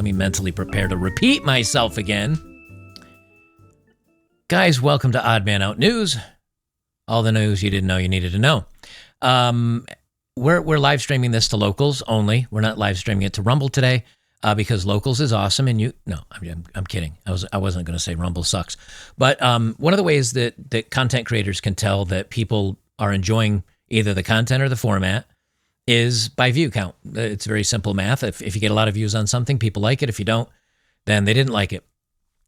Let me mentally prepare to repeat myself again. Guys, welcome to Odd Man Out News. All the news you didn't know you needed to know. We're live streaming this to locals only. We're not live streaming it to Rumble today because locals is awesome. And I'm kidding. I wasn't going to say Rumble sucks. But one of the ways that content creators can tell that people are enjoying either the content or the format is by view count. It's very simple math. If you get a lot of views on something, people like it. If you don't, then they didn't like it.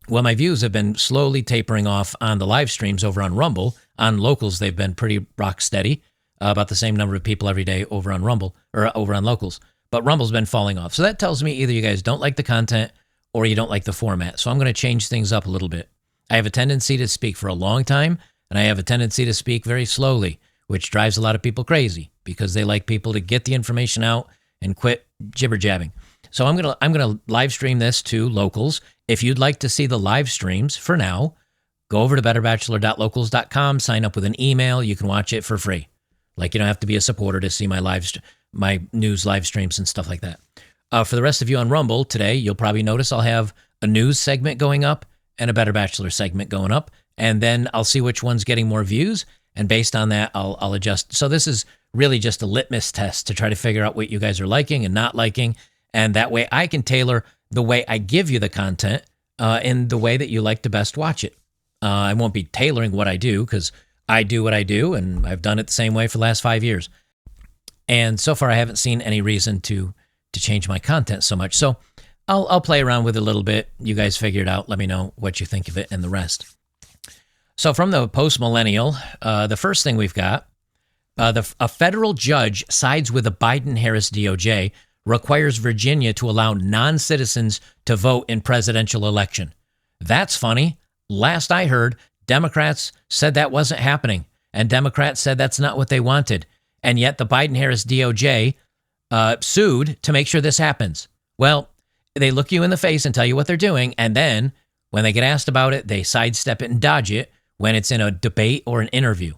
Well, my views have been slowly tapering off on the live streams over on Rumble. On locals, they've been pretty rock steady, about the same number of people every day over on Rumble or over on locals. But Rumble's been falling off. So that tells me either you guys don't like the content or you don't like the format. So I'm going to change things up a little bit. I have a tendency to speak for a long time, and I have a tendency to speak very slowly, which drives a lot of people crazy because they like people to get the information out and quit jibber jabbing. So I'm gonna live stream this to locals. If you'd like to see the live streams for now, go over to betterbachelor.locals.com, sign up with an email. You can watch it for free. Like, you don't have to be a supporter to see my news live streams and stuff like that. For the rest of you on Rumble today, you'll probably notice I'll have a news segment going up and a Better Bachelor segment going up, and then I'll see which one's getting more views. And based on that, I'll adjust. So this is really just a litmus test to try to figure out what you guys are liking and not liking. And that way I can tailor the way I give you the content in the way that you like to best watch it. I won't be tailoring what I do because I do what I do, and I've done it the same way for the last 5 years. And so far, I haven't seen any reason to change my content so much. So I'll play around with it a little bit. You guys figure it out. Let me know what you think of it and the rest. So from the post-millennial, the first thing we've got, a federal judge sides with the Biden-Harris DOJ, requires Virginia to allow non-citizens to vote in presidential election. That's funny. Last I heard, Democrats said that wasn't happening, and Democrats said that's not what they wanted. And yet the Biden-Harris DOJ sued to make sure this happens. Well, they look you in the face and tell you what they're doing, and then when they get asked about it, they sidestep it and dodge it when it's in a debate or an interview.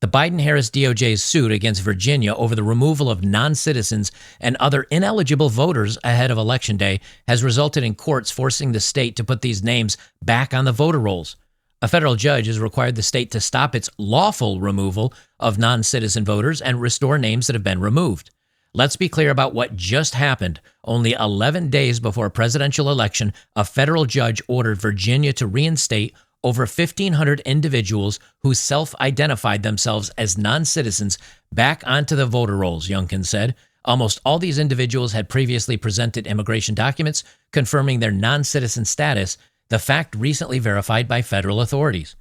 The Biden-Harris DOJ's suit against Virginia over the removal of non-citizens and other ineligible voters ahead of Election Day has resulted in courts forcing the state to put these names back on the voter rolls. A federal judge has required the state to stop its lawful removal of non-citizen voters and restore names that have been removed. Let's be clear about what just happened. Only 11 days before a presidential election, a federal judge ordered Virginia to reinstate over 1,500 individuals who self-identified themselves as non-citizens back onto the voter rolls, Youngkin said. Almost all these individuals had previously presented immigration documents confirming their non-citizen status, the fact recently verified by federal authorities.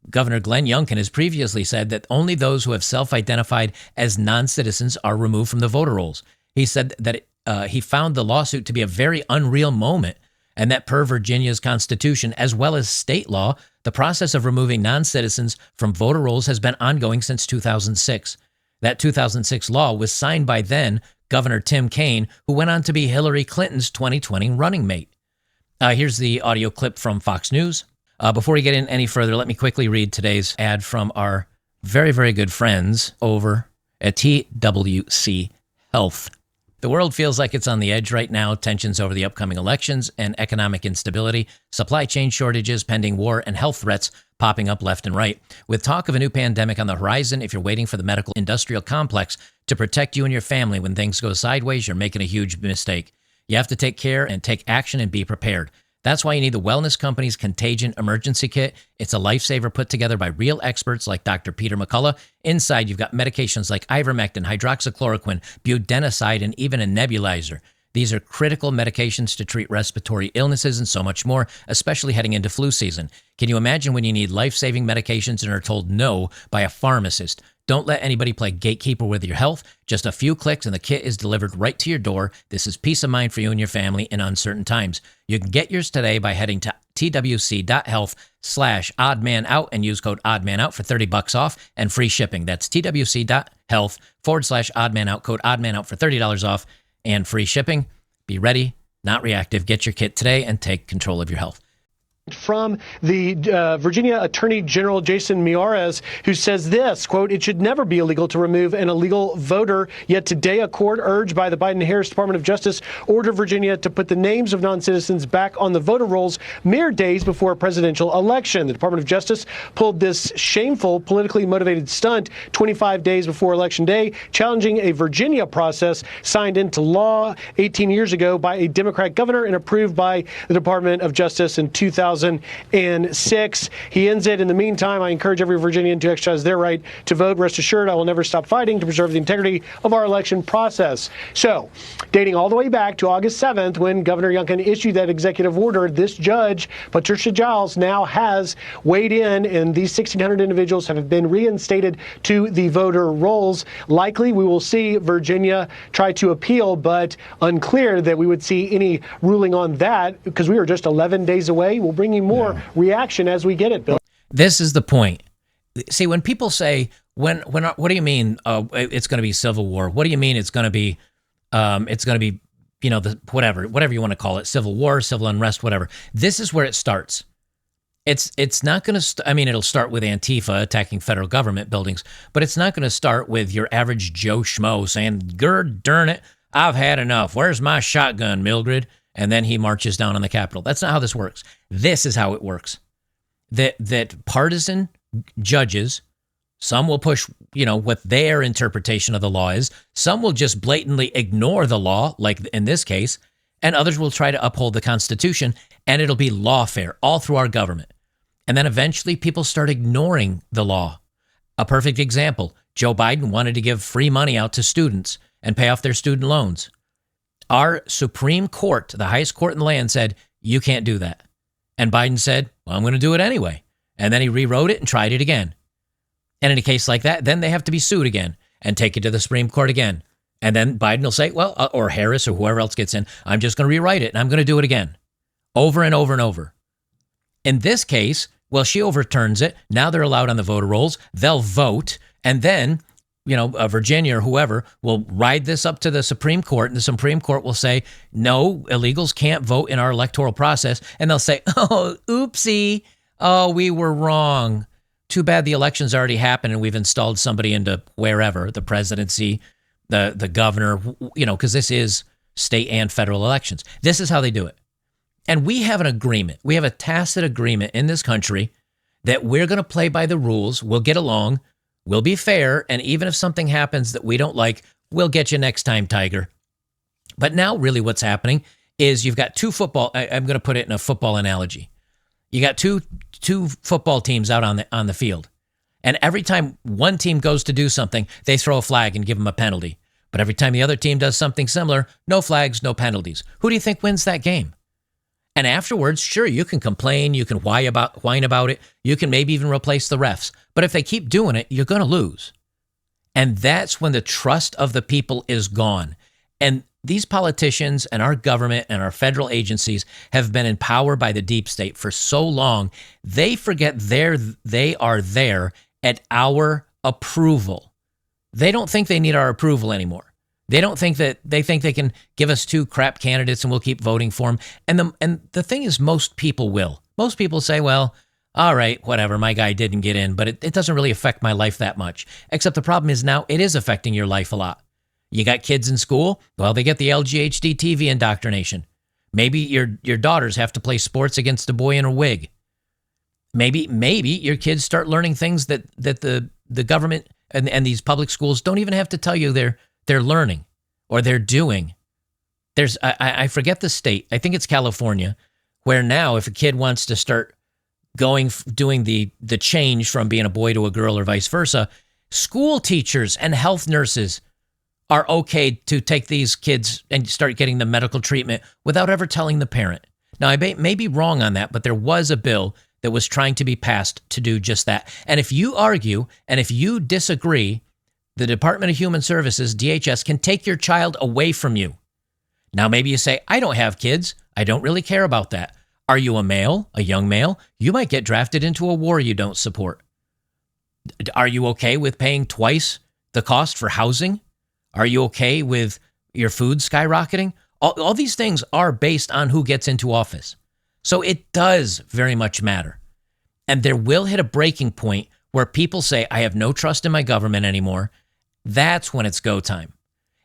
Governor Glenn Youngkin has previously said that only those who have self-identified as non-citizens are removed from the voter rolls. He said that he found the lawsuit to be a very unreal moment, and that per Virginia's constitution, as well as state law, the process of removing non-citizens from voter rolls has been ongoing since 2006. That 2006 law was signed by then Governor Tim Kaine, who went on to be Hillary Clinton's 2020 running mate. Here's the audio clip from Fox News. Before we get in any further, let me quickly read today's ad from our very, very good friends over at TWC Health. The world feels like it's on the edge right now. Tensions over the upcoming elections and economic instability, supply chain shortages, pending war, and health threats popping up left and right. With talk of a new pandemic on the horizon, if you're waiting for the medical industrial complex to protect you and your family when things go sideways, you're making a huge mistake. You have to take care and take action and be prepared. That's why you need the wellness company's Contagion Emergency Kit. It's a lifesaver put together by real experts like Dr. Peter McCullough. Inside, you've got medications like ivermectin, hydroxychloroquine, budesonide, and even a nebulizer. These are critical medications to treat respiratory illnesses and so much more, especially heading into flu season. Can you imagine when you need life-saving medications and are told no by a pharmacist? Don't let anybody play gatekeeper with your health. Just a few clicks and the kit is delivered right to your door. This is peace of mind for you and your family in uncertain times. You can get yours today by heading to twc.health/oddmanout and use code oddmanout for $30 off and free shipping. That's twc.health/oddmanout, code oddmanout for $30 off and free shipping. Be ready, not reactive. Get your kit today and take control of your health. from the Virginia Attorney General Jason Miyares, who says this, quote, "It should never be illegal to remove an illegal voter. Yet today, a court urged by the Biden-Harris Department of Justice ordered Virginia to put the names of non-citizens back on the voter rolls mere days before a presidential election. The Department of Justice pulled this shameful, politically motivated stunt 25 days before Election Day, challenging a Virginia process signed into law 18 years ago by a Democrat governor and approved by the Department of Justice in 2006. He ends it, "In the meantime, I encourage every Virginian to exercise their right to vote. Rest assured, I will never stop fighting to preserve the integrity of our election process." So, dating all the way back to August 7th, when Governor Youngkin issued that executive order, this judge, Patricia Giles, now has weighed in, and these 1,600 individuals have been reinstated to the voter rolls. Likely, we will see Virginia try to appeal, but unclear that we would see any ruling on that, because we are just 11 days away. We'll bring you more reaction as we get it, Bill. This is the point. See, when people say, what do you mean it's going to be civil war? What do you mean it's going to be, the whatever you want to call it, civil war, civil unrest, whatever. This is where it starts. It's not going to, it'll start with Antifa attacking federal government buildings, but it's not going to start with your average Joe Schmo saying, "Gird, darn it, I've had enough. Where's my shotgun, Mildred?" And then he marches down on the Capitol. That's not how this works. This is how it works. That partisan judges, some will push, what their interpretation of the law is. Some will just blatantly ignore the law, like in this case, and others will try to uphold the Constitution, and it'll be lawfare all through our government. And then eventually people start ignoring the law. A perfect example, Joe Biden wanted to give free money out to students and pay off their student loans. Our Supreme Court, the highest court in the land, said, you can't do that. And Biden said, well, I'm going to do it anyway. And then he rewrote it and tried it again. And in a case like that, then they have to be sued again and take it to the Supreme Court again. And then Biden will say, well, or Harris or whoever else gets in, I'm just going to rewrite it and I'm going to do it again. Over and over and over. In this case, well, she overturns it. Now they're allowed on the voter rolls. They'll vote. And then, Virginia or whoever will ride this up to the Supreme Court. And the Supreme Court will say, no, illegals can't vote in our electoral process. And they'll say, oh, oopsie. Oh, we were wrong. Too bad the election's already happened and we've installed somebody into wherever, the presidency, the governor, because this is state and federal elections. This is how they do it. And we have an agreement. We have a tacit agreement in this country that we're going to play by the rules. We'll get along. We'll be fair. And even if something happens that we don't like, we'll get you next time, Tiger. But now really what's happening is you've got two football. I'm going to put it in a football analogy. You got two football teams out on the field. And every time one team goes to do something, they throw a flag and give them a penalty. But every time the other team does something similar, no flags, no penalties. Who do you think wins that game? And afterwards, sure, you can complain, you can whine about it, you can maybe even replace the refs. But if they keep doing it, you're going to lose. And that's when the trust of the people is gone. And these politicians and our government and our federal agencies have been in power by the deep state for so long, they forget they are there at our approval. They don't think they need our approval anymore. They think they can give us two crap candidates and we'll keep voting for them. And the thing is, most people will. Most people say, well, all right, whatever, my guy didn't get in, but it doesn't really affect my life that much. Except the problem is now it is affecting your life a lot. You got kids in school? Well, they get the LGHD TV indoctrination. Maybe your daughters have to play sports against a boy in a wig. Maybe your kids start learning things that the government and these public schools don't even have to tell you they're learning or they're doing. I forget the state. I think it's California, where now if a kid wants to start doing the change from being a boy to a girl or vice versa, school teachers and health nurses are okay to take these kids and start getting the medical treatment without ever telling the parent. Now, I may be wrong on that, but there was a bill that was trying to be passed to do just that. And if you argue and if you disagree, the Department of Human Services, DHS, can take your child away from you. Now, maybe you say, I don't have kids. I don't really care about that. Are you a male, a young male? You might get drafted into a war you don't support. Are you okay with paying twice the cost for housing? Are you okay with your food skyrocketing? All these things are based on who gets into office. So it does very much matter. And there will hit a breaking point where people say, I have no trust in my government anymore. That's when it's go time.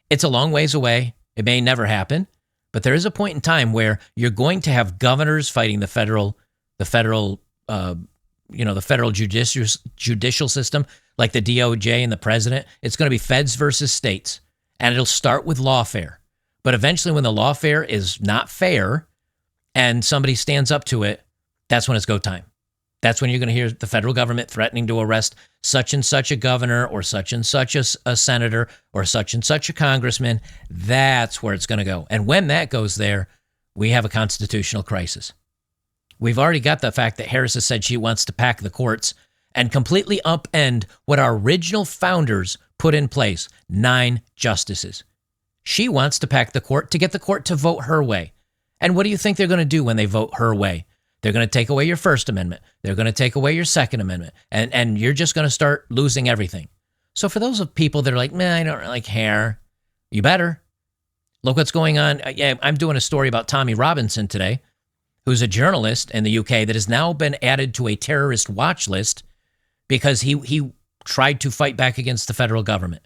It's a long ways away. It may never happen, but there is a point in time where you're going to have governors fighting the federal judicial system, like the DOJ and the president. It's going to be feds versus states, and it'll start with lawfare. But eventually, when the lawfare is not fair and somebody stands up to it, that's when it's go time. That's when you're going to hear the federal government threatening to arrest such and such a governor or such and such a senator or such and such a congressman. That's where it's going to go. And when that goes there, we have a constitutional crisis. We've already got the fact that Harris has said she wants to pack the courts and completely upend what our original founders put in place, 9 justices. She wants to pack the court to get the court to vote her way. And what do you think they're going to do when they vote her way? They're going to take away your First Amendment. They're going to take away your Second Amendment. And you're just going to start losing everything. So for those of people that are like, man, I don't really care, you better. Look what's going on. I'm doing a story about Tommy Robinson today, who's a journalist in the UK that has now been added to a terrorist watch list because he tried to fight back against the federal government.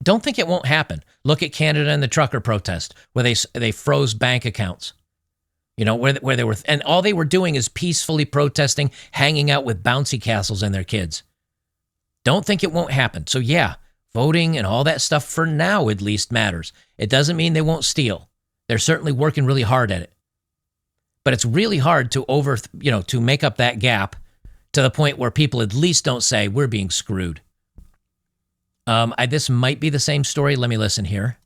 Don't think it won't happen. Look at Canada and the trucker protest, where they froze bank accounts. You know, where they were, and all they were doing is peacefully protesting, hanging out with bouncy castles and their kids. Don't think it won't happen. So yeah, voting and all that stuff for now at least matters. It doesn't mean they won't steal. They're certainly working really hard at it. But it's really hard to make up that gap to the point where people at least don't say we're being screwed. This might be the same story. Let me listen here.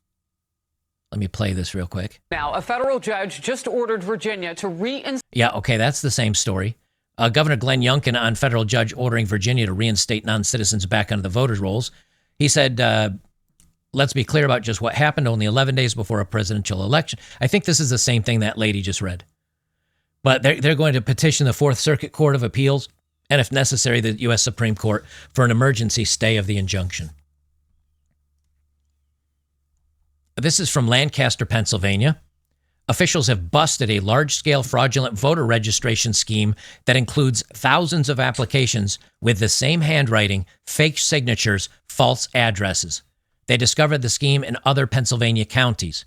Let me play this real quick. Now, a federal judge just ordered Virginia to reinstate. Yeah, okay, that's the same story. Governor Glenn Youngkin on federal judge ordering Virginia to reinstate non-citizens back onto the voters' rolls. He said, let's be clear about just what happened only 11 days before a presidential election. I think this is the same thing that lady just read. But they're going to petition the Fourth Circuit Court of Appeals, and if necessary, the U.S. Supreme Court for an emergency stay of the injunction. This is from Lancaster, Pennsylvania. Officials have busted a large-scale fraudulent voter registration scheme that includes thousands of applications with the same handwriting, fake signatures, false addresses. They discovered the scheme in other Pennsylvania counties.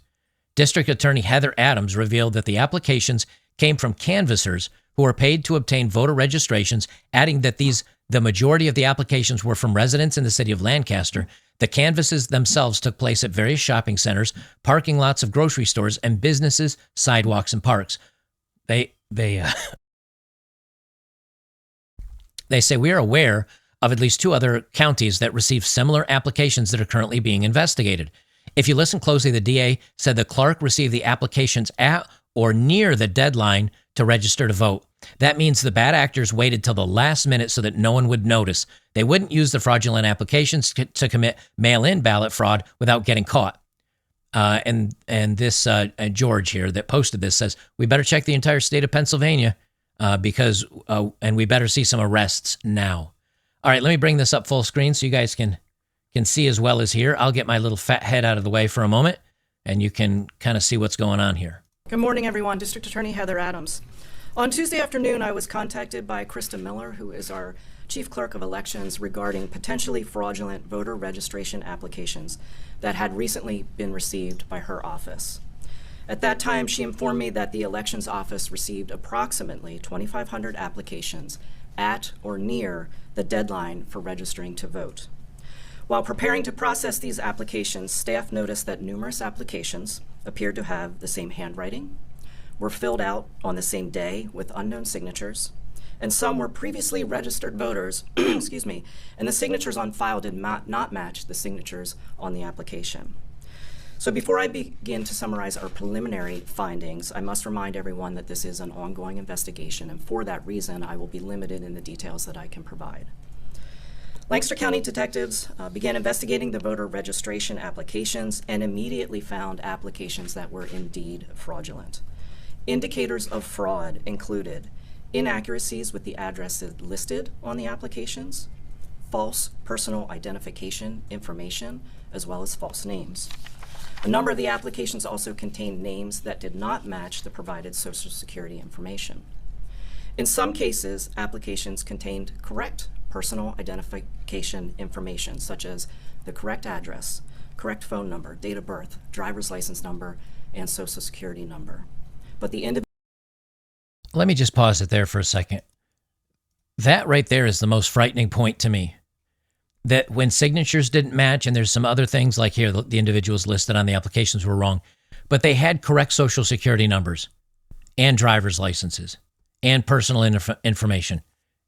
District Attorney Heather Adams revealed that the applications came from canvassers who were paid to obtain voter registrations, adding that the majority of the applications were from residents in the city of Lancaster. The canvasses themselves took place at various shopping centers, parking lots of grocery stores, and businesses, sidewalks, and parks. They say we are aware of at least 2 other counties that received similar applications that are currently being investigated. If you listen closely, the DA said the clerk received the applications at or near the deadline to register to vote. That means the bad actors waited till the last minute so that no one would notice. They wouldn't use the fraudulent applications to commit mail-in ballot fraud without getting caught. And this George here that posted this says, we better check the entire state of Pennsylvania because we better see some arrests now. All right, let me bring this up full screen so you guys can see as well as hear. I'll get my little fat head out of the way for a moment, and you can kind of see what's going on here. Good morning, everyone. District Attorney Heather Adams. On Tuesday afternoon, I was contacted by Krista Miller, who is our Chief Clerk of Elections, regarding potentially fraudulent voter registration applications that had recently been received by her office. At that time, she informed me that the Elections Office received approximately 2,500 applications at or near the deadline for registering to vote. While preparing to process these applications, staff noticed that numerous applications appeared to have the same handwriting, were filled out on the same day with unknown signatures, and some were previously registered voters, excuse me, and the signatures on file did not match the signatures on the application. So before I begin to summarize our preliminary findings, I must remind everyone that this is an ongoing investigation, and for that reason, I will be limited in the details that I can provide. Lancaster County detectives began investigating the voter registration applications and immediately found applications that were indeed fraudulent. Indicators of fraud included inaccuracies with the addresses listed on the applications, false personal identification information, as well as false names. A number of the applications also contained names that did not match the provided Social Security information. In some cases, applications contained correct personal identification information, such as the correct address, correct phone number, date of birth, driver's license number, and Social Security number. But the individual. Let me just pause it there for a second. That right there is the most frightening point to me. That when signatures didn't match, and there's some other things like here, the individuals listed on the applications were wrong, but they had correct Social Security numbers and driver's licenses and personal information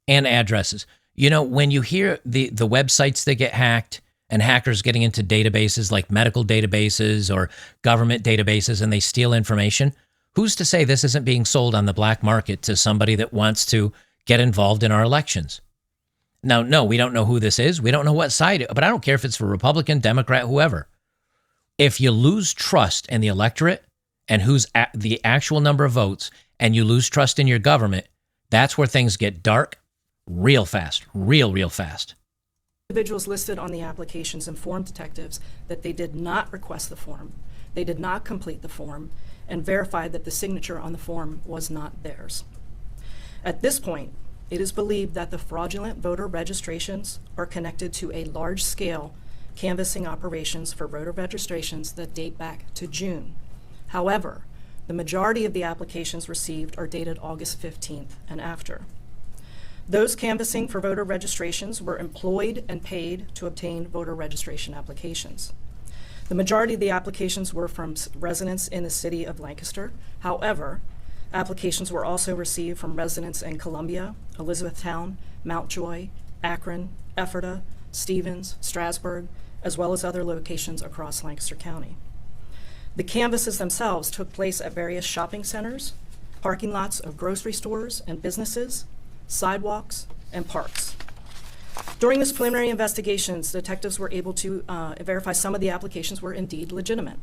and addresses. You know, when you hear the websites that get hacked and hackers getting into databases like medical databases or government databases and they steal information, who's to say this isn't being sold on the black market to somebody that wants to get involved in our elections? Now, no, we don't know who this is. We don't know what side, but I don't care if it's for Republican, Democrat, whoever. If you lose trust in the electorate and who's the actual number of votes, and you lose trust in your government, that's where things get dark real fast, real fast. Individuals listed on the applications informed detectives that they did not request the form, they did not complete the form, and verified that the signature on the form was not theirs. At this point, it is believed that the fraudulent voter registrations are connected to a large-scale canvassing operations for voter registrations that date back to June. However, the majority of the applications received are dated August 15th and after. Those canvassing for voter registrations were employed and paid to obtain voter registration applications. The majority of the applications were from residents in the city of Lancaster. However, applications were also received from residents in Columbia, Elizabethtown, Mount Joy, Akron, Ephrata, Stevens, Strasburg, as well as other locations across Lancaster County. The canvasses themselves took place at various shopping centers, parking lots of grocery stores and businesses, sidewalks, and parks. During this preliminary investigations, detectives were able to verify some of the applications were indeed legitimate.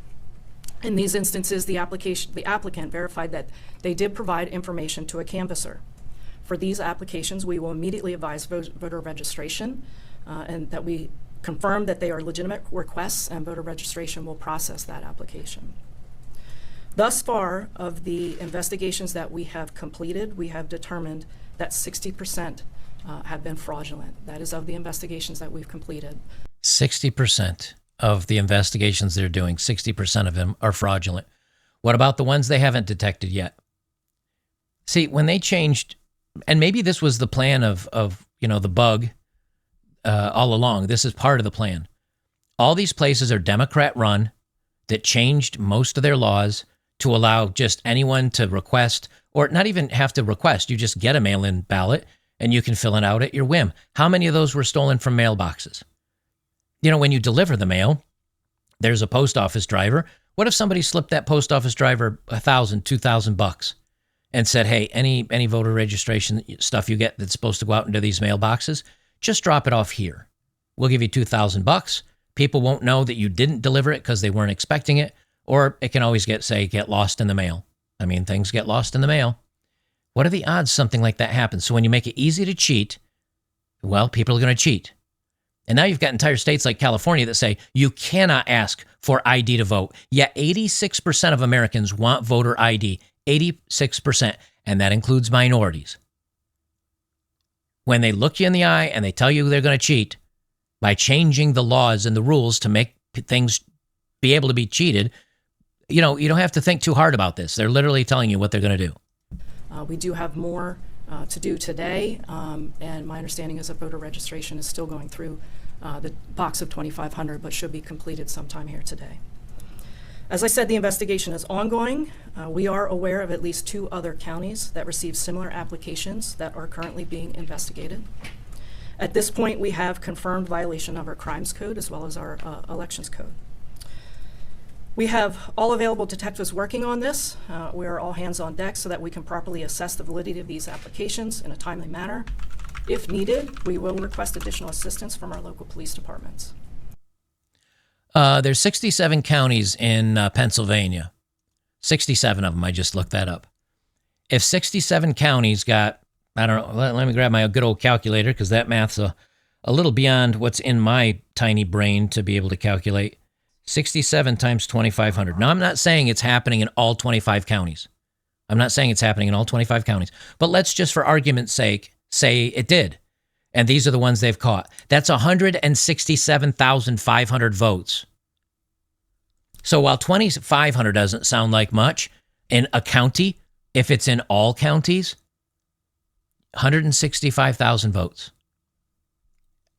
In these instances, the applicant verified that they did provide information to a canvasser. For these applications, we will immediately advise voter registration and that we confirm that they are legitimate requests, and voter registration will process that application. Thus far, of the investigations that we have completed, we have determined that 60% have been fraudulent. That is of the investigations that we've completed. 60% of the investigations they're doing, 60% of them are fraudulent. What about the ones they haven't detected yet? See, when they changed, and maybe this was the plan of the bug all along. This is part of the plan. All these places are Democrat run that changed most of their laws to allow just anyone to request, or not even have to request. You just get a mail-in ballot and you can fill it out at your whim. How many of those were stolen from mailboxes? You know, when you deliver the mail, there's a post office driver. What if somebody slipped that post office driver $1,000, $2,000 and said, hey, any voter registration stuff you get that's supposed to go out into these mailboxes, just drop it off here. We'll give you $2,000. People won't know that you didn't deliver it because they weren't expecting it, or it can always get lost in the mail. I mean, things get lost in the mail. What are the odds something like that happens? So when you make it easy to cheat, well, people are going to cheat. And now you've got entire states like California that say you cannot ask for ID to vote. Yet 86% of Americans want voter ID. 86%. And that includes minorities. When they look you in the eye and they tell you they're going to cheat by changing the laws and the rules to make things be able to be cheated, you don't have to think too hard about this. They're literally telling you what they're going to do. We do have more to do today, and my understanding is that voter registration is still going through the box of 2,500, but should be completed sometime here today. As I said, the investigation is ongoing. We are aware of at least 2 other counties that received similar applications that are currently being investigated. At this point, we have confirmed violation of our crimes code as well as our elections code. We have all available detectives working on this. We are all hands on deck so that we can properly assess the validity of these applications in a timely manner. If needed, we will request additional assistance from our local police departments. There's 67 counties in Pennsylvania. 67 of them. I just looked that up. If 67 counties got, I don't know, let me grab my good old calculator because that math's a little beyond what's in my tiny brain to be able to calculate. 67 times 2,500. Now, I'm not saying it's happening in all 25 counties. I'm not saying it's happening in all 25 counties. But let's just, for argument's sake, say it did. And these are the ones they've caught. That's 167,500 votes. So while 2,500 doesn't sound like much in a county, if it's in all counties, 165,000 votes.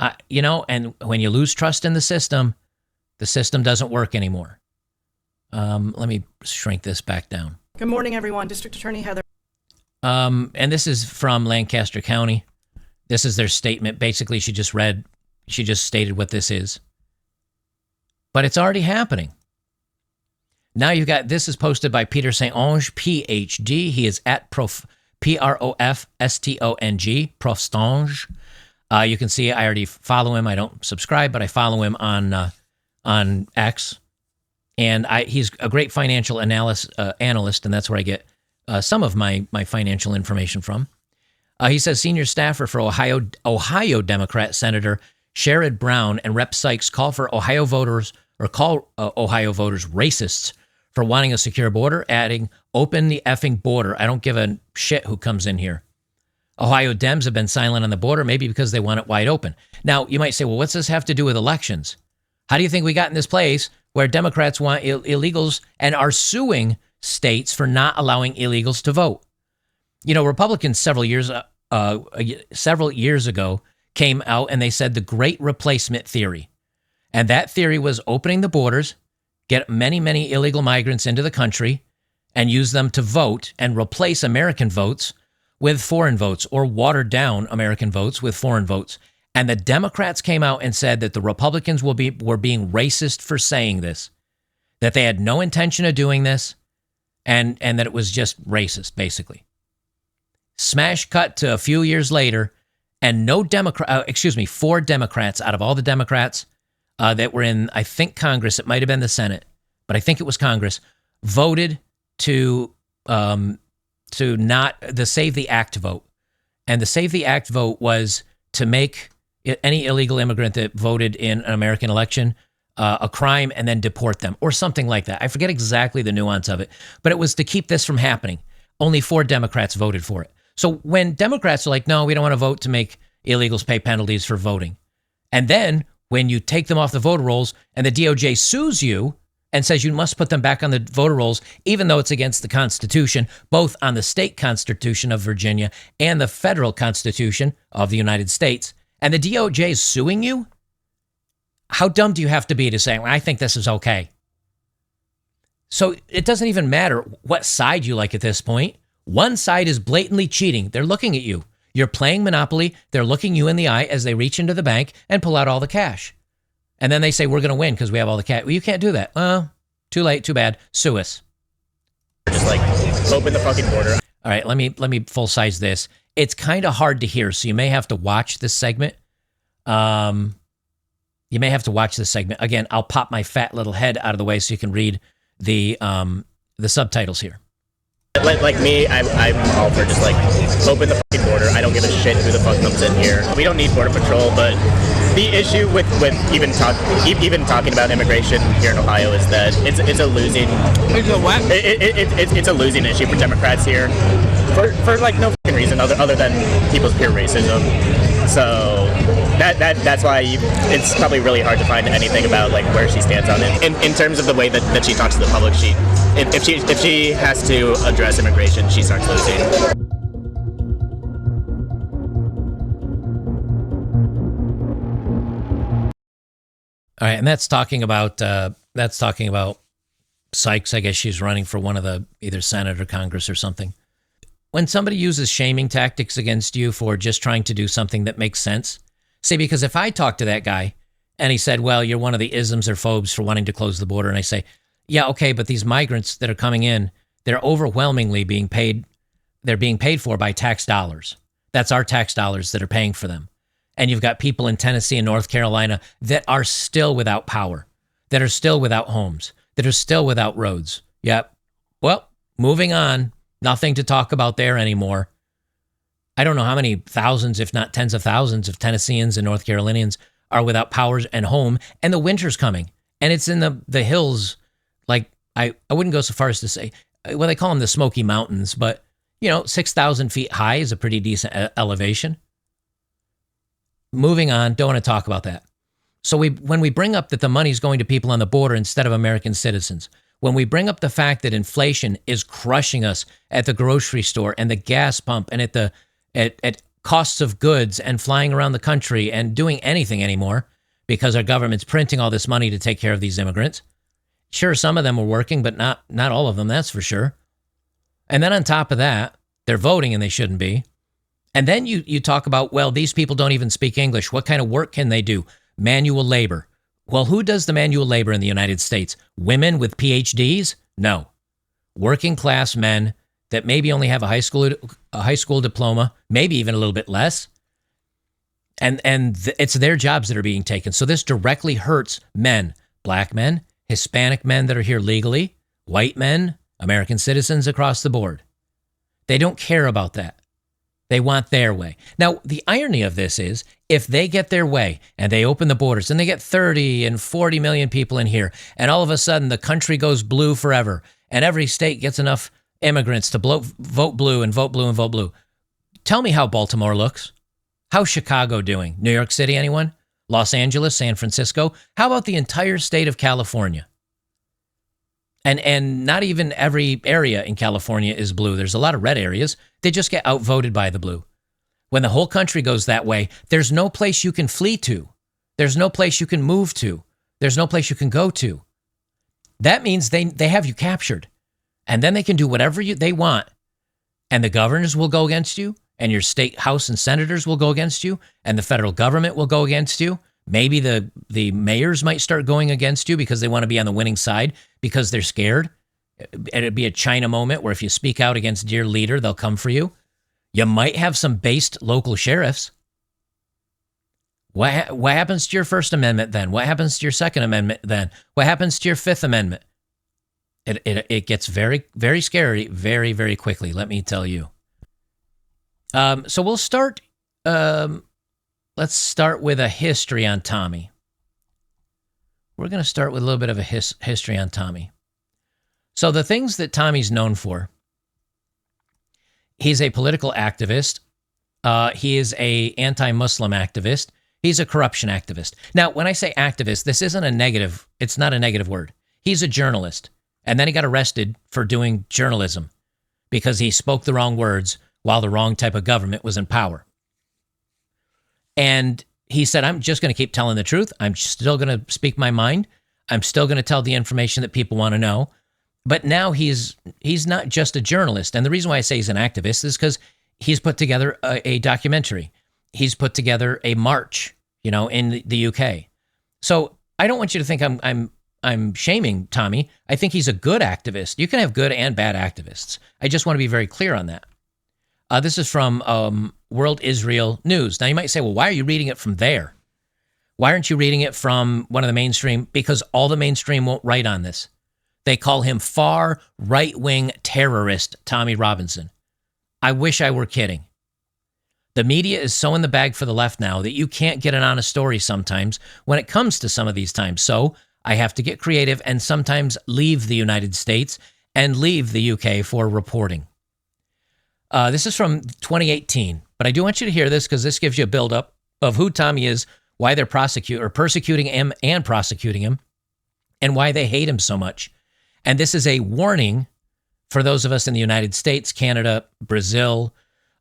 And when you lose trust in the system doesn't work anymore. Let me shrink this back down. Good morning, everyone. District Attorney Heather. And this is from Lancaster County. This is their statement. Basically, she just stated what this is. But it's already happening. Now you've got, this is posted by Peter St. Onge, PhD. He is at Profstong, Profstonge. You can see I already follow him. I don't subscribe, but I follow him on X. And he's a great financial analyst, and that's where I get some of my financial information from. He says senior staffer for Ohio Democrat Senator Sherrod Brown and Rep. Sykes call Ohio voters racists for wanting a secure border, adding, "Open the effing border. I don't give a shit who comes in here." Ohio Dems have been silent on the border, maybe because they want it wide open. Now, you might say, well, what's this have to do with elections? How do you think we got in this place where Democrats want illegals and are suing states for not allowing illegals to vote? Republicans several years ago came out and they said the Great Replacement theory. And that theory was opening the borders, get many, many illegal migrants into the country and use them to vote and replace American votes with foreign votes, or watered down American votes with foreign votes. And the Democrats came out and said that the Republicans were being racist for saying this, that they had no intention of doing this, and that it was just racist, basically. Smash cut to a few years later, and four Democrats out of all the Democrats that were in, I think, Congress, it might have been the Senate, but I think it was Congress, voted to not the Save the Act vote. And the Save the Act vote was to make any illegal immigrant that voted in an American election a crime and then deport them, or something like that. I forget exactly the nuance of it, but it was to keep this from happening. Only 4 Democrats voted for it. So when Democrats are like, no, we don't want to vote to make illegals pay penalties for voting. And then when you take them off the voter rolls and the DOJ sues you and says you must put them back on the voter rolls, even though it's against the Constitution, both on the state Constitution of Virginia and the federal Constitution of the United States, and the DOJ is suing you, how dumb do you have to be to say, well, I think this is okay? So it doesn't even matter what side you like at this point. One side is blatantly cheating. They're looking at you. You're playing Monopoly. They're looking you in the eye as they reach into the bank and pull out all the cash. And then they say, we're going to win because we have all the cash. Well, you can't do that. Well, too late, too bad. Sue us. Just open the fucking border. All right, let me full size this. It's kind of hard to hear, so you may have to watch this segment. Again, I'll pop my fat little head out of the way so you can read the subtitles here. Like me, I'm all for just open the fucking border. I don't give a shit who the fuck comes in here. We don't need border patrol, but the issue with even talking about immigration here in Ohio is that it's a losing. It's a losing issue for Democrats here, for no fucking reason other than people's pure racism. So that's why it's probably really hard to find anything about where she stands on it. In terms of the way that she talks to the public, if she has to address immigration, she starts losing. All right, and that's talking about Sykes. I guess she's running for one of the either Senate or Congress or something. When somebody uses shaming tactics against you for just trying to do something that makes sense, see, because if I talk to that guy and he said, well, you're one of the isms or phobes for wanting to close the border, and I say, yeah, okay, but these migrants that are coming in, they're overwhelmingly being paid for by tax dollars. That's our tax dollars that are paying for them. And you've got people in Tennessee and North Carolina that are still without power, that are still without homes, that are still without roads. Yep. Well, moving on. Nothing to talk about there anymore. I don't know how many thousands, if not tens of thousands, of Tennesseans and North Carolinians are without powers and home, and the winter's coming, And it's in the hills, like I wouldn't go so far as to say, well, they call them the Smoky Mountains, but 6,000 feet high is a pretty decent elevation. Moving on, don't want to talk about that. So when we bring up that the money's going to people on the border instead of American citizens, when we bring up the fact that inflation is crushing us at the grocery store and the gas pump and at costs of goods and flying around the country and doing anything anymore because our government's printing all this money to take care of these immigrants. Sure, some of them are working, but not all of them, that's for sure. And then on top of that, they're voting and they shouldn't be. And then you talk about, well, these people don't even speak English. What kind of work can they do? Manual labor. Well, who does the manual labor in the United States? Women with PhDs? No. Working class men that maybe only have a high school diploma, maybe even a little bit less. And it's their jobs that are being taken. So this directly hurts men, black men, Hispanic men that are here legally, white men, American citizens across the board. They don't care about that. They want their way. Now, the irony of this is, if they get their way and they open the borders and they get 30 and 40 million people in here, and all of a sudden the country goes blue forever, and every state gets enough immigrants to vote blue and vote blue and vote blue. Tell me how Baltimore looks. How's Chicago doing? New York City, anyone? Los Angeles, San Francisco? How about the entire state of California? And not even every area in California is blue. There's a lot of red areas. They just get outvoted by the blue. When the whole country goes that way, there's no place you can flee to. There's no place you can move to. There's no place you can go to. That means they have you captured. And then they can do whatever they want. And the governors will go against you. And your state house and senators will go against you. And the federal government will go against you. Maybe the mayors might start going against you because they want to be on the winning side because they're scared. It'd be a China moment where if you speak out against your leader, they'll come for you. You might have some based local sheriffs. What happens to your First Amendment then? What happens to your Second Amendment then? What happens to your Fifth Amendment? It gets very, very scary very, very quickly, let me tell you. So we'll start... Let's start with a history on Tommy. We're going to start with a little bit of a history on Tommy. So the things that Tommy's known for, he's a political activist. He is a anti-Muslim activist. He's a corruption activist. Now, when I say activist, this isn't a negative. It's not a negative word. He's a journalist. And then he got arrested for doing journalism because he spoke the wrong words while the wrong type of government was in power. And he said, I'm just going to keep telling the truth. I'm still going to speak my mind. I'm still going to tell the information that people want to know. But now he's not just a journalist. And the reason why I say he's an activist is because he's put together a documentary. He's put together a march, in the UK. So I don't want you to think I'm shaming Tommy. I think he's a good activist. You can have good and bad activists. I just want to be very clear on that. This is from World Israel News. Now, you might say, well, why are you reading it from there? Why aren't you reading it from one of the mainstream? Because all the mainstream won't write on this. They call him far right-wing terrorist Tommy Robinson. I wish I were kidding. The media is so in the bag for the left now that you can't get an honest story sometimes when it comes to some of these times. So I have to get creative and sometimes leave the United States and leave the UK for reporting. This is from 2018, but I do want you to hear this because this gives you a buildup of who Tommy is, why they're persecuting him and prosecuting him, and why they hate him so much. And this is a warning for those of us in the United States, Canada, Brazil,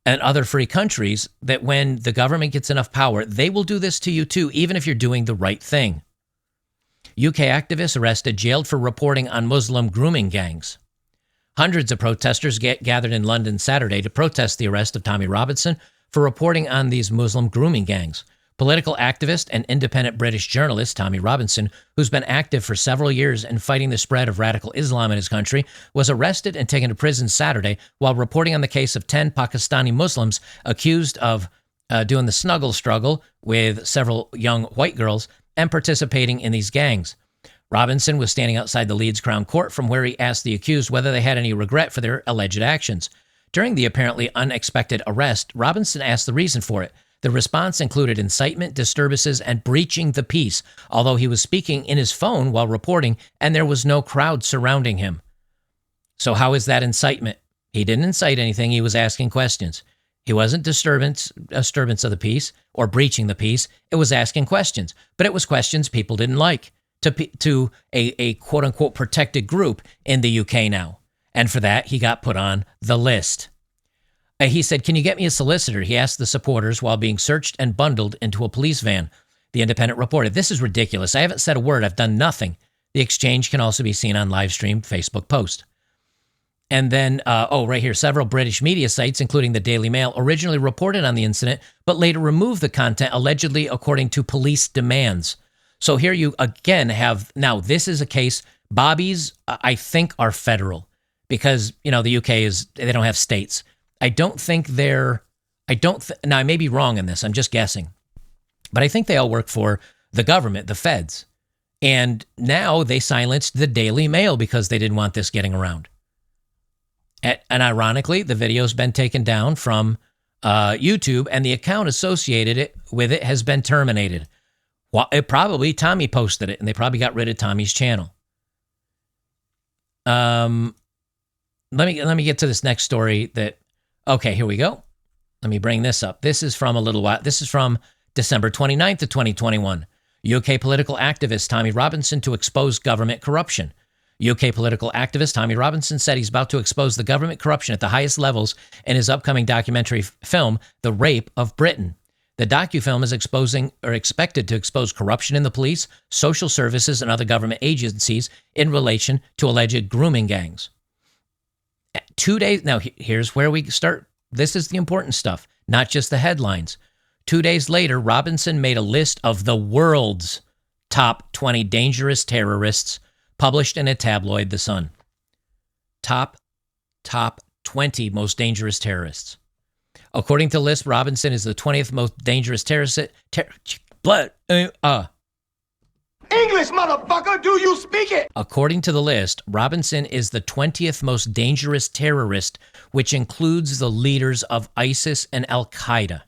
and other free countries that when the government gets enough power, they will do this to you too, even if you're doing the right thing. UK activists arrested, jailed for reporting on Muslim grooming gangs. Hundreds of protesters gathered in London Saturday to protest the arrest of Tommy Robinson for reporting on these Muslim grooming gangs. Political activist and independent British journalist Tommy Robinson, who's been active for several years in fighting the spread of radical Islam in his country, was arrested and taken to prison Saturday while reporting on the case of 10 Pakistani Muslims accused of doing the snuggle struggle with several young white girls and participating in these gangs. Robinson was standing outside the Leeds Crown Court from where he asked the accused whether they had any regret for their alleged actions. During the apparently unexpected arrest, Robinson asked the reason for it. The response included incitement, disturbances, and breaching the peace, although he was speaking in his phone while reporting and there was no crowd surrounding him. So how is that incitement? He didn't incite anything. He was asking questions. He wasn't disturbance of the peace or breaching the peace. It was asking questions, but it was questions people didn't like to a quote unquote protected group in the UK now. And for that, he got put on the list. He said, "Can you get me a solicitor?" He asked the supporters while being searched and bundled into a police van. The Independent reported, "This is ridiculous. I haven't said a word. I've done nothing." The exchange can also be seen on live stream Facebook post. And then, right here, several British media sites, including the Daily Mail, originally reported on the incident, but later removed the content, allegedly according to police demands. So here you again have, now this is a case, Bobbies, I think, are federal because, the UK they don't have states. Now I may be wrong in this, I'm just guessing, but I think they all work for the government, the feds. And now they silenced the Daily Mail because they didn't want this getting around. And ironically, the video's been taken down from YouTube, and the account associated with it has been terminated. Well, Tommy posted it, and they probably got rid of Tommy's channel. Let me get to this next story. Okay, here we go. Let me bring this up. This is from a little while. This is from December 29th of 2021. UK political activist Tommy Robinson to expose government corruption. UK political activist Tommy Robinson said he's about to expose the government corruption at the highest levels in his upcoming documentary film, The Rape of Britain. The docufilm is expected to expose corruption in the police, social services, and other government agencies in relation to alleged grooming gangs. 2 days, now here's where we start. This is the important stuff, not just the headlines. 2 days later, Robinson made a list of the world's top 20 dangerous terrorists published in a tabloid, The Sun. Top 20 most dangerous terrorists. According to the list, Robinson is the 20th most dangerous terrorist. English, motherfucker, do you speak it? According to the list, Robinson is the 20th most dangerous terrorist, which includes the leaders of ISIS and Al-Qaeda.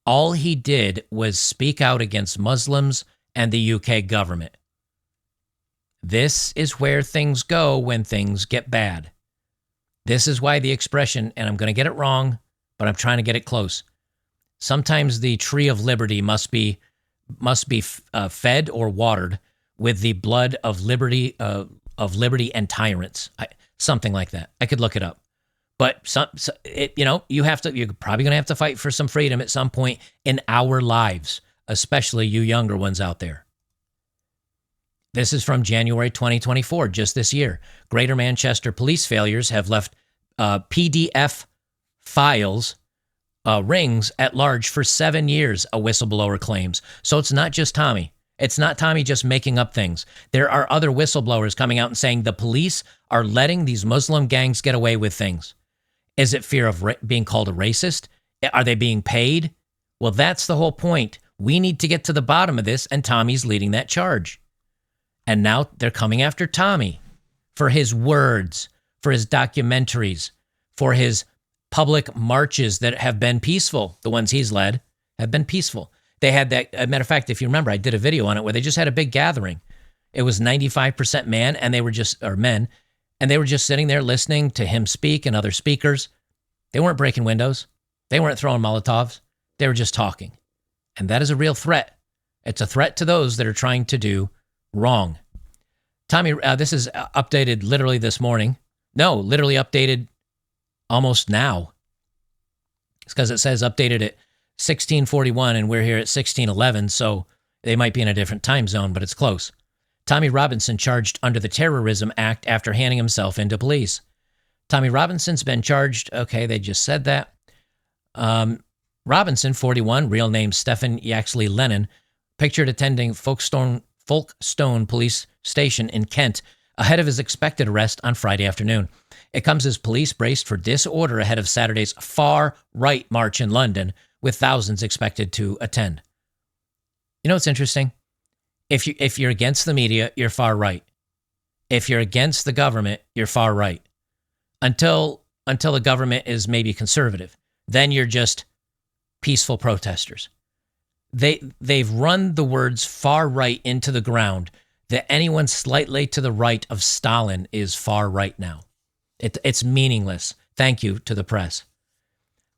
All he did was speak out against Muslims and the UK government. This is where things go when things get bad. This is why the expression, and I'm going to get it wrong, but I'm trying to get it close. Sometimes the tree of liberty must be fed or watered with the blood of liberty and tyrants. Something like that. I could look it up. But you're probably going to have to fight for some freedom at some point in our lives, especially you younger ones out there. This is from January 2024, just this year. Greater Manchester police failures have left PDF files rings at large for 7 years, a whistleblower claims. So it's not just Tommy. It's not Tommy just making up things. There are other whistleblowers coming out and saying the police are letting these Muslim gangs get away with things. Is it fear of being called a racist? Are they being paid? Well, that's the whole point. We need to get to the bottom of this, and Tommy's leading that charge. And now they're coming after Tommy for his words, for his documentaries, for his public marches that have been peaceful. The ones he's led have been peaceful. They had that, as a matter of fact, if you remember, I did a video on it where they just had a big gathering. It was 95% men, and they were just sitting there listening to him speak and other speakers. They weren't breaking windows. They weren't throwing Molotovs. They were just talking. And that is a real threat. It's a threat to those that are trying to do wrong. Tommy, this is updated literally this morning. No, literally updated almost now. It's because it says updated at 1641 and we're here at 1611, so they might be in a different time zone, but it's close. Tommy Robinson charged under the Terrorism Act after handing himself into police. Tommy Robinson's been charged. Okay, they just said that. Robinson, 41, real name Stephen Yaxley Lennon, pictured attending Folkestone Police Station in Kent ahead of his expected arrest on Friday afternoon. It comes as police braced for disorder ahead of Saturday's far-right march in London, with thousands expected to attend. You know what's interesting? If you're against the media, you're far right. If you're against the government, you're far right. Until the government is maybe conservative. Then you're just peaceful protesters. They've run the words far right into the ground that anyone slightly to the right of Stalin is far right now. It's meaningless. Thank you to the press.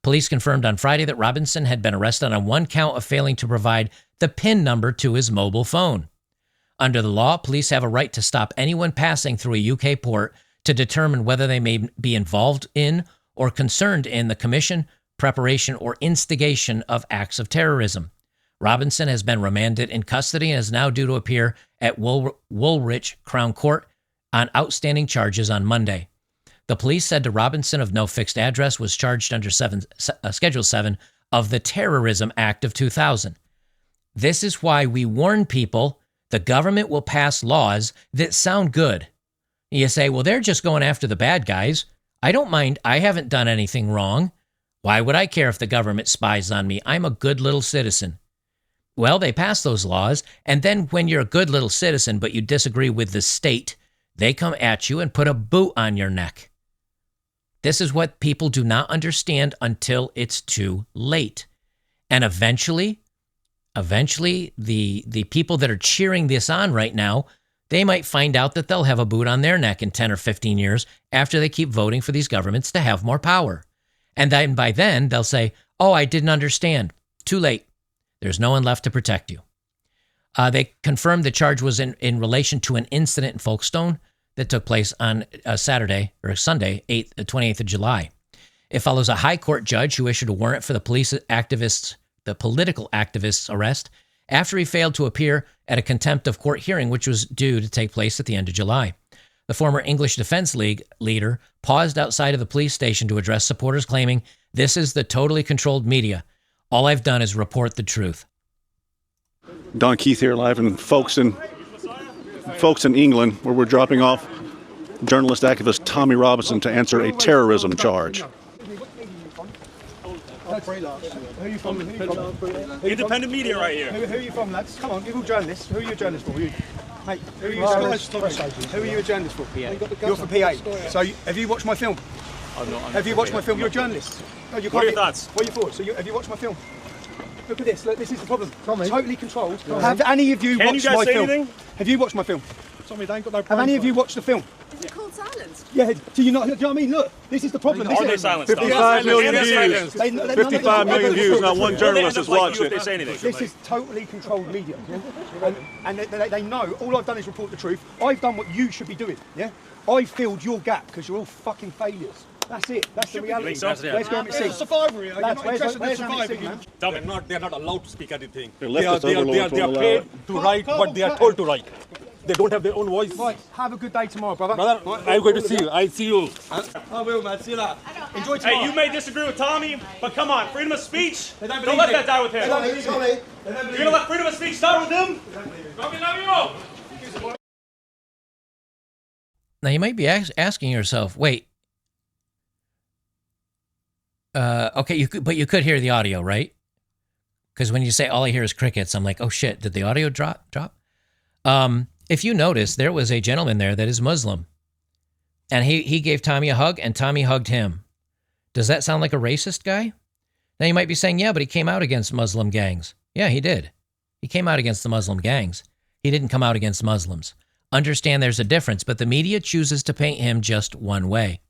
Police confirmed on Friday that Robinson had been arrested on one count of failing to provide the PIN number to his mobile phone. Under the law, police have a right to stop anyone passing through a UK port to determine whether they may be involved in or concerned in the commission, preparation, or instigation of acts of terrorism. Robinson has been remanded in custody and is now due to appear at Woolwich Crown Court on outstanding charges on Monday. The police said to Robinson, of no fixed address, was charged under Schedule 7 of the Terrorism Act of 2000. This is why we warn people the government will pass laws that sound good. You say, well, they're just going after the bad guys. I don't mind. I haven't done anything wrong. Why would I care if the government spies on me? I'm a good little citizen. Well, they pass those laws, and then when you're a good little citizen but you disagree with the state, they come at you and put a boot on your neck. This is what people do not understand until it's too late. And eventually, the people that are cheering this on right now, they might find out that they'll have a boot on their neck in 10 or 15 years after they keep voting for these governments to have more power. And then by then, they'll say, oh, I didn't understand. Too late. There's no one left to protect you. They confirmed the charge was in relation to an incident in Folkestone that took place on Sunday, 28th of July. It follows a high court judge who issued a warrant for the political activist's arrest after he failed to appear at a contempt of court hearing, which was due to take place at the end of July. The former English Defence League leader paused outside of the police station to address supporters, claiming, "This is the totally controlled media. All I've done is report the truth." Don Keith here, live in Folkestone, England, where we're dropping off journalist activist Tommy Robinson to answer a terrorism charge. Independent media right here. Who are you from, lads? Come on, you're all journalists. Who are you a journalist for? Mate, who are you a journalist for? PA. You're for PA. So, have you watched my film? Have you watched my film? You're a journalist. No, you can't. What are your thoughts? What are your thoughts? So, have you watched my film? Look at this. Look, this is the problem. Totally controlled. Have any of you watched my film? Anything? Have you watched my film? Tommy, they ain't got no Have any of you watched the film? Is it called silence? Yeah, do you not? Do you know what I mean? Look, this is the problem. Are they silenced? 55 million views. 55 million views. Not one journalist has watched it. This is totally controlled media, yeah? And they know. All I've done is report the truth. I've done what you should be doing, yeah? I filled your gap because you're all fucking failures. That's it. That's the reality. Let's go and see. It's a survivor here. You're not interested in surviving. They're not allowed to speak anything. They are paid to write what they are told to write. They don't have their own voice. Right, have a good day tomorrow, brother. I'm going to see you. I'll see you. I will, man. See you later. Enjoy tomorrow. Hey, you may disagree with Tommy, but come on, freedom of speech. Don't let that die with him. You're going to let freedom of speech die with him? Now, you might be asking yourself, wait. Okay, but you could hear the audio, right? Because when you say all I hear is crickets, I'm like, oh shit, did the audio drop? If you notice, there was a gentleman there that is Muslim. And he gave Tommy a hug, and Tommy hugged him. Does that sound like a racist guy? Now you might be saying, yeah, but he came out against Muslim gangs. Yeah, he did. He came out against the Muslim gangs. He didn't come out against Muslims. Understand there's a difference, but the media chooses to paint him just one way.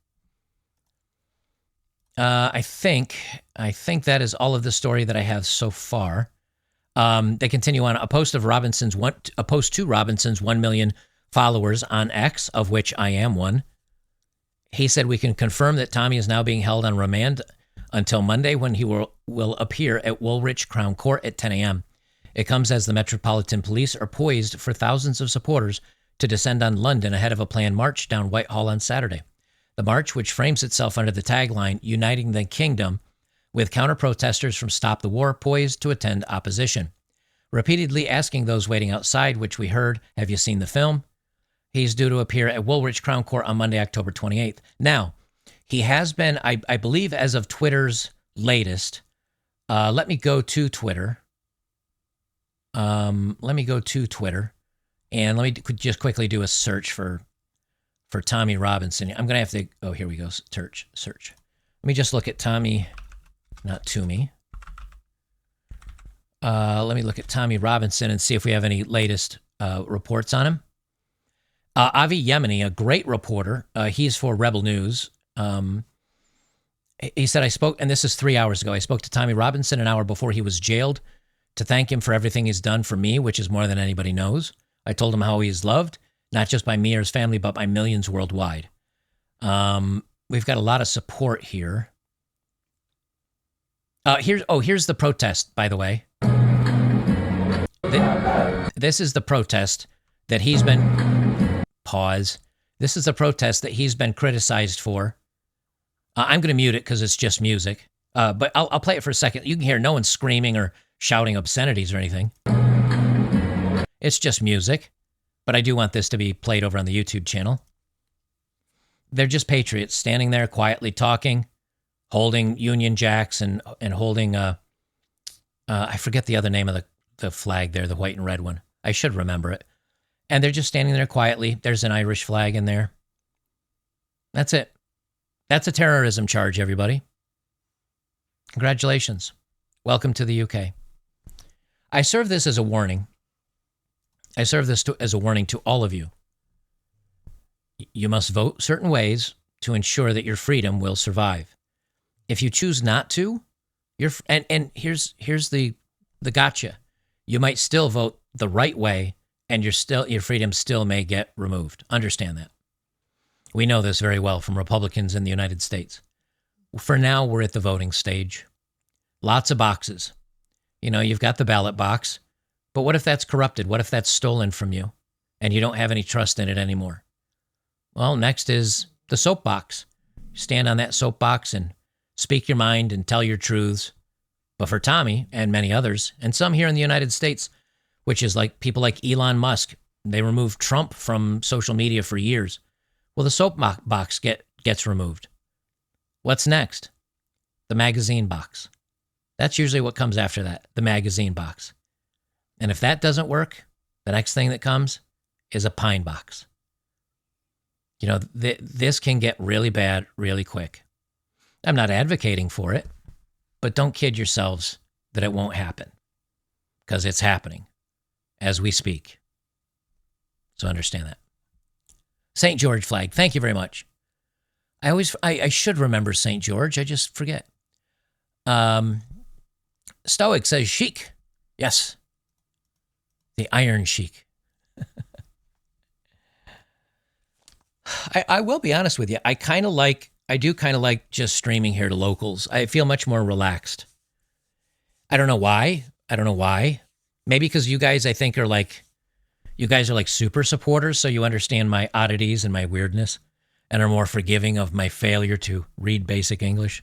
I think that is all of the story that I have so far. They continue on. A post to Robinson's 1 million followers on X, of which I am one. He said, we can confirm that Tommy is now being held on remand until Monday, when he will appear at Woolwich Crown Court at 10 a.m. It comes as the Metropolitan Police are poised for thousands of supporters to descend on London ahead of a planned march down Whitehall on Saturday. The march, which frames itself under the tagline, Uniting the Kingdom, with counter-protesters from Stop the War poised to attend opposition. Repeatedly asking those waiting outside, which we heard, have you seen the film? He's due to appear at Woolwich Crown Court on Monday, October 28th. Now, he has been, I believe as of Twitter's latest, let me go to Twitter. And let me just quickly do a search for Tommy Robinson. I'm going to have to, oh, here we go, search. Let me just look at Tommy, not Toomey. Let me look at Tommy Robinson and see if we have any latest reports on him. Avi Yemeni, a great reporter, he's for Rebel News. He said, I spoke, and this is 3 hours ago, I spoke to Tommy Robinson an hour before he was jailed to thank him for everything he's done for me, which is more than anybody knows. I told him how he is loved, not just by me or his family, but by millions worldwide. We've got a lot of support here. Here's the protest, by the way. This is the protest that he's been... Pause. This is the protest that he's been criticized for. I'm going to mute it because it's just music. But I'll play it for a second. You can hear no one screaming or shouting obscenities or anything. It's just music. But I do want this to be played over on the YouTube channel. They're just patriots standing there quietly talking, holding Union Jacks and holding, I forget the other name of the flag there, the white and red one. I should remember it. And they're just standing there quietly. There's an Irish flag in there. That's it. That's a terrorism charge, everybody. Congratulations. Welcome to the UK. I serve this as a warning. I serve this as a warning to all of you. You must vote certain ways to ensure that your freedom will survive. If you choose not to, and here's the gotcha. You might still vote the right way, and your freedom still may get removed. Understand that. We know this very well from Republicans in the United States. For now, we're at the voting stage. Lots of boxes. You know, you've got the ballot box, but what if that's corrupted? What if that's stolen from you and you don't have any trust in it anymore? Well, next is the soapbox. Stand on that soapbox and speak your mind and tell your truths. But for Tommy and many others, and some here in the United States, which is like people like Elon Musk, they removed Trump from social media for years. Well, the soapbox gets removed. What's next? The magazine box. That's usually what comes after that, the magazine box. And if that doesn't work, the next thing that comes is a pine box. You know, this can get really bad really quick. I'm not advocating for it, but don't kid yourselves that it won't happen, because it's happening as we speak. So understand that. St. George flag. Thank you very much. I should remember St. George. I just forget. Stoic says chic. Yes. The Iron Sheik. I will be honest with you. I do kind of like just streaming here to locals. I feel much more relaxed. I don't know why. Maybe because you guys, I think, are like super supporters, so you understand my oddities and my weirdness and are more forgiving of my failure to read basic English.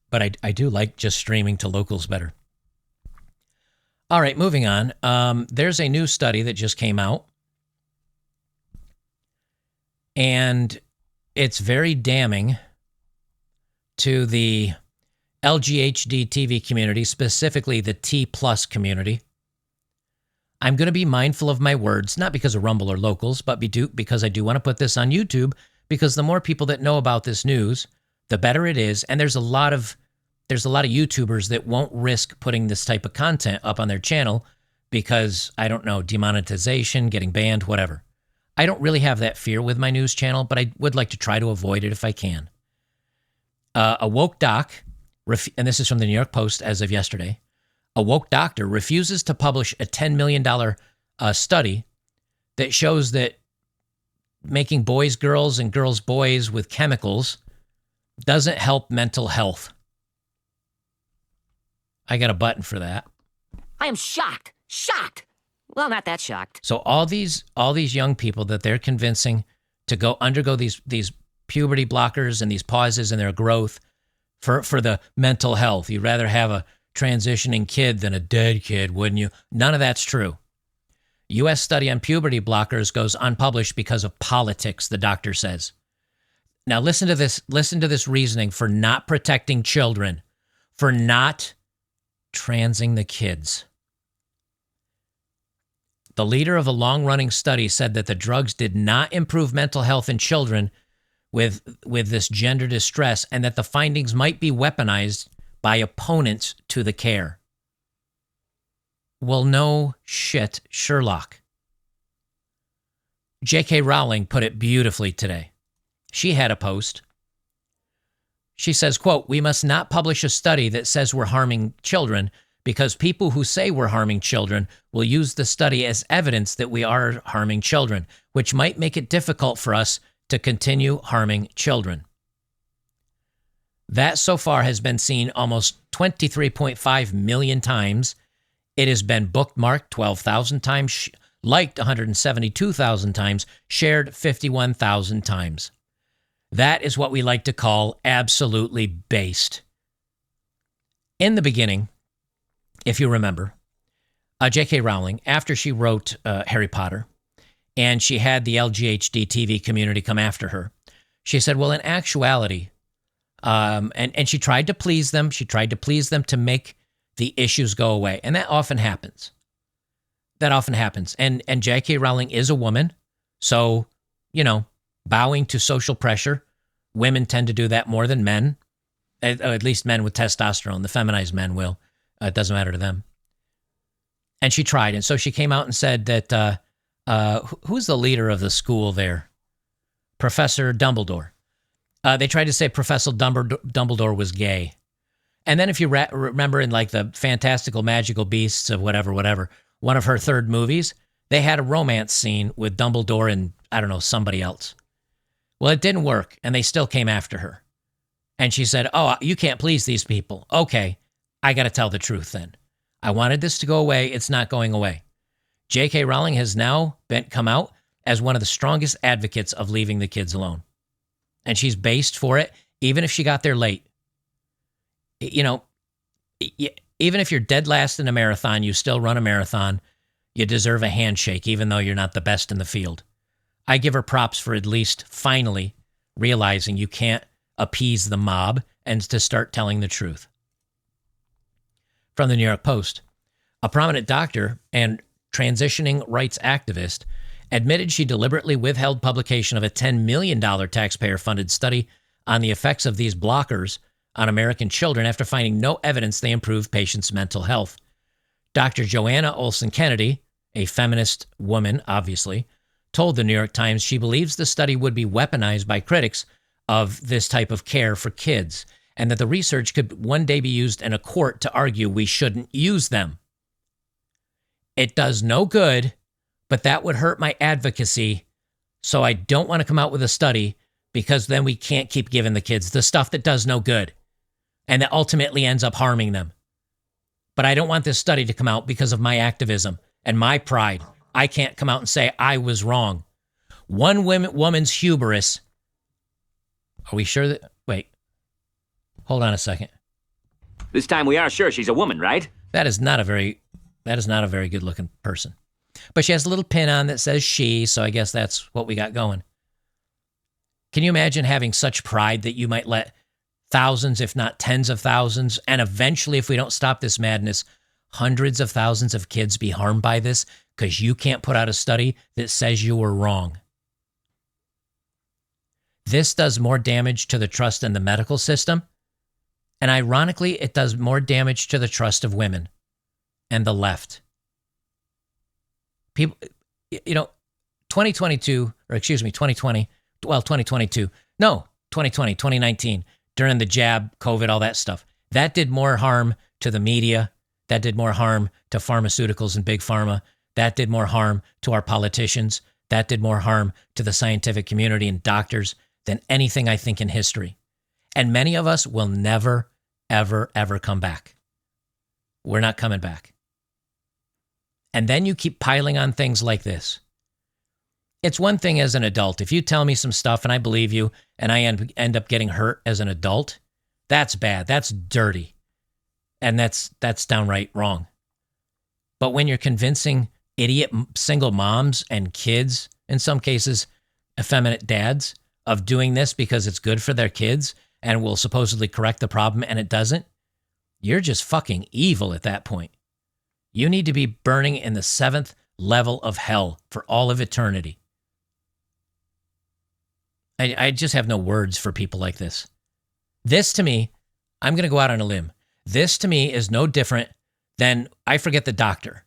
But I do like just streaming to locals better. All right, moving on. There's a new study that just came out, and it's very damning to the LGHD TV community, specifically the T+ community. I'm going to be mindful of my words, not because of Rumble or locals, but because I do want to put this on YouTube, because the more people that know about this news, the better it is. And there's a lot of YouTubers that won't risk putting this type of content up on their channel because, I don't know, demonetization, getting banned, whatever. I don't really have that fear with my news channel, but I would like to try to avoid it if I can. A woke doc, and this is from the New York Post as of yesterday, a woke doctor refuses to publish a $10 million study that shows that making boys girls and girls boys with chemicals doesn't help mental health. I got a button for that. I am shocked. Well, not that shocked. So all these young people that they're convincing to undergo these puberty blockers and these pauses in their growth for the mental health. You'd rather have a transitioning kid than a dead kid, wouldn't you? None of that's true. U.S. study on puberty blockers goes unpublished because of politics, the doctor says. Now listen to this. Listen to this reasoning for not protecting children, for not transing the kids. The leader of a long-running study said that the drugs did not improve mental health in children with this gender distress, and that the findings might be weaponized by opponents to the care. Well, no shit, Sherlock. J.K. Rowling put it beautifully today. She had a post. She says, quote, "We must not publish a study that says we're harming children because people who say we're harming children will use the study as evidence that we are harming children, which might make it difficult for us to continue harming children." That so far has been seen almost 23.5 million times. It has been bookmarked 12,000 times, liked 172,000 times, shared 51,000 times. That is what we like to call absolutely based. In the beginning, if you remember, J.K. Rowling, after she wrote Harry Potter, and she had the LGHD TV community come after her, she said, well, in actuality, and she tried to please them. She tried to please them to make the issues go away. And that often happens. And J.K. Rowling is a woman. So, bowing to social pressure, women tend to do that more than men. At least men with testosterone. The feminized men will. It doesn't matter to them. And she tried. And so she came out and said that, who's the leader of the school there? Professor Dumbledore. They tried to say Professor Dumbledore was gay. And then if you remember in like the Fantastical Magical Beasts of whatever, one of her third movies, they had a romance scene with Dumbledore and, I don't know, somebody else. Well, it didn't work, and they still came after her. And she said, oh, you can't please these people. Okay, I got to tell the truth then. I wanted this to go away. It's not going away. J.K. Rowling has now come out as one of the strongest advocates of leaving the kids alone. And she's based for it, even if she got there late. Even if you're dead last in a marathon, you still run a marathon. You deserve a handshake, even though you're not the best in the field. I give her props for at least finally realizing you can't appease the mob and to start telling the truth. From the New York Post, a prominent doctor and transitioning rights activist admitted she deliberately withheld publication of a $10 million taxpayer-funded study on the effects of these blockers on American children after finding no evidence they improve patients' mental health. Dr. Joanna Olson Kennedy, a feminist woman, obviously, told the New York Times she believes the study would be weaponized by critics of this type of care for kids, and that the research could one day be used in a court to argue we shouldn't use them. It does no good, but that would hurt my advocacy, so I don't want to come out with a study because then we can't keep giving the kids the stuff that does no good and that ultimately ends up harming them. But I don't want this study to come out because of my activism and my pride. I can't come out and say I was wrong. One woman's hubris. Are we sure that... Wait. Hold on a second. This time we are sure she's a woman, right? That is not a very good looking person. But she has a little pin on that says she, so I guess that's what we got going. Can you imagine having such pride that you might let thousands, if not tens of thousands, and eventually, if we don't stop this madness, hundreds of thousands of kids be harmed by this because you can't put out a study that says you were wrong? This does more damage to the trust in the medical system, and ironically, it does more damage to the trust of women and the left. People, 2022, 2020, 2019, during the jab, COVID, all that stuff, that did more harm to the media. That did more harm to pharmaceuticals and big pharma. That did more harm to our politicians. That did more harm to the scientific community and doctors than anything I think in history. And many of us will never, ever, ever come back. We're not coming back. And then you keep piling on things like this. It's one thing as an adult. If you tell me some stuff and I believe you and I end up getting hurt as an adult, that's bad. That's dirty. And that's downright wrong. But when you're convincing idiot single moms and kids, in some cases effeminate dads, of doing this because it's good for their kids and will supposedly correct the problem and it doesn't, you're just fucking evil at that point. You need to be burning in the 7th level of hell for all of eternity. I just have no words for people like this. This to me, I'm going to go out on a limb. This to me is no different than, I forget the doctor,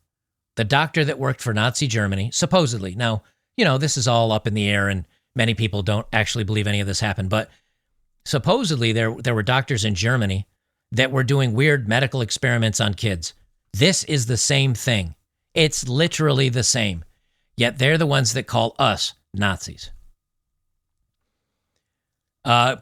the doctor that worked for Nazi Germany, supposedly. Now, this is all up in the air and many people don't actually believe any of this happened, but supposedly there were doctors in Germany that were doing weird medical experiments on kids. This is the same thing. It's literally the same. Yet they're the ones that call us Nazis.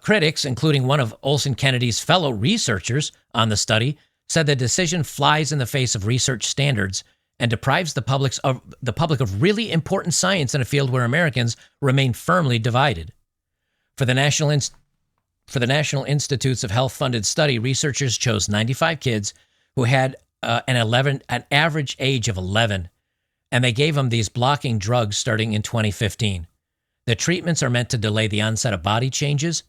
Critics, including one of Olson Kennedy's fellow researchers on the study, said the decision flies in the face of research standards and deprives the public of really important science in a field where Americans remain firmly divided. For the National Institutes of Health-funded study, researchers chose 95 kids who had an average age of 11, and they gave them these blocking drugs starting in 2015. The treatments are meant to delay the onset of body changes,